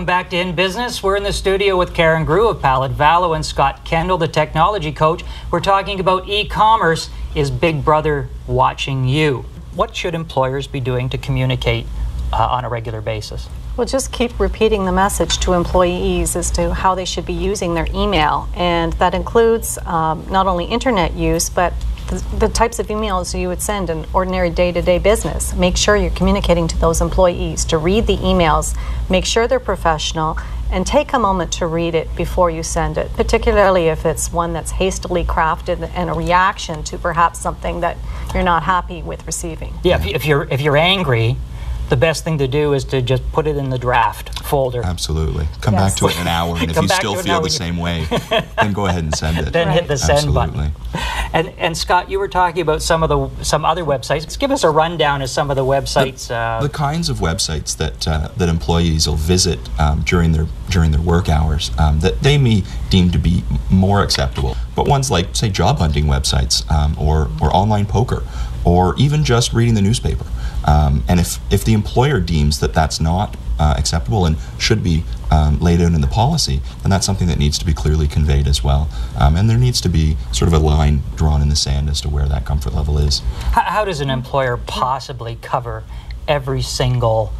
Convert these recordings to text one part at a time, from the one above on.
Welcome back to In Business. We're in the studio with Karen Grew of Pallet Vallo and Scott Kendall, the technology coach. We're talking about e-commerce. Is Big Brother watching you? What should employers be doing to communicate on a regular basis? Well, just keep repeating the message to employees as to how they should be using their email. And that includes not only internet use, but the types of emails you would send in ordinary day-to-day business. Make sure you're communicating to those employees to read the emails, make sure they're professional, and take a moment to read it before you send it, particularly if it's one that's hastily crafted and a reaction to perhaps something that you're not happy with receiving. Yeah, if you're angry, the best thing to do is to just put it in the draft folder. Absolutely. Come back to it in an hour, and if you still feel the same way, then go ahead and send it. Then hit the send button. And Scott, you were talking about some other websites. Just give us a rundown of some of the websites. The kinds of websites that employees will visit during their work hours that they may deem to be more acceptable. But ones like, say, job hunting websites or online poker, or even just reading the newspaper. And if the employer deems that that's not acceptable and should be laid out in the policy, then that's something that needs to be clearly conveyed as well. And there needs to be sort of a line drawn in the sand as to where that comfort level is. How does an employer possibly cover every single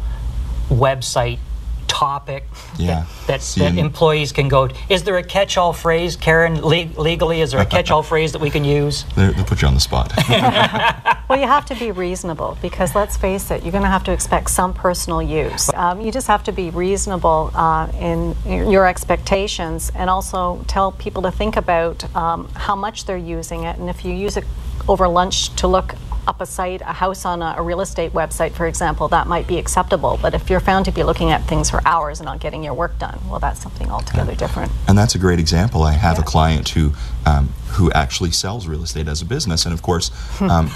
website topic that employees can go to? Is there a catch-all phrase, Karen, legally? Is there a catch-all phrase that we can use? They'll put you on the spot. Well, you have to be reasonable, because let's face it, you're going to have to expect some personal use. You just have to be reasonable in your expectations, and also tell people to think about how much they're using it, and if you use it over lunch to look up a house on a real estate website, for example, that might be acceptable. But if you're found to be looking at things for hours and not getting your work done, well, that's something altogether different. And that's a great example. I have a client who actually sells real estate as a business, and of course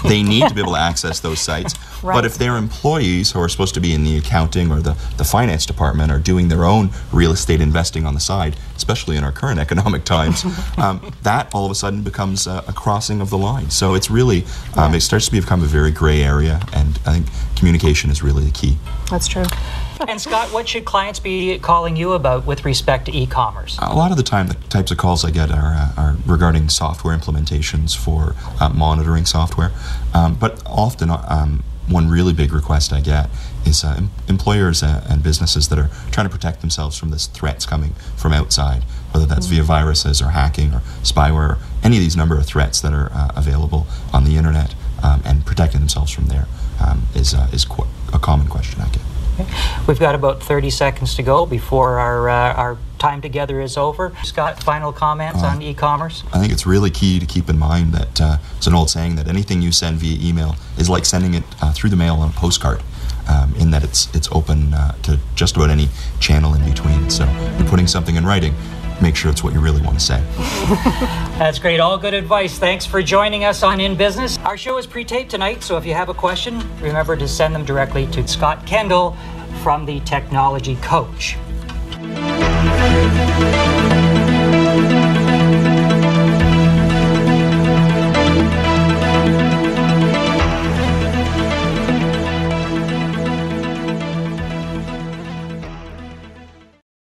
they need to be able to access those sites. Right. But if their employees who are supposed to be in the accounting or the finance department are doing their own real estate investing on the side, especially in our current economic times, that all of a sudden becomes a crossing of the line. So it's really, it starts to become a very gray area, and I think communication is really the key. That's true. And Scott, what should clients be calling you about with respect to e-commerce? A lot of the time, the types of calls I get are regarding software implementations for monitoring software. But often, one really big request I get is employers and businesses that are trying to protect themselves from this threats coming from outside, whether that's via viruses or hacking or spyware, or any of these number of threats that are available on the internet, and protecting themselves from there is a common question I get. We've got about 30 seconds to go before our time together is over. Scott, final comments on e-commerce? I think it's really key to keep in mind that it's an old saying that anything you send via email is like sending it through the mail on a postcard, in that it's open to just about any channel in between. So you're putting something in writing, make sure it's what you really want to say. That's great. All good advice. Thanks for joining us on In Business. Our show is pre-taped tonight, so if you have a question, remember to send them directly to Scott Kendall from the Technology Coach.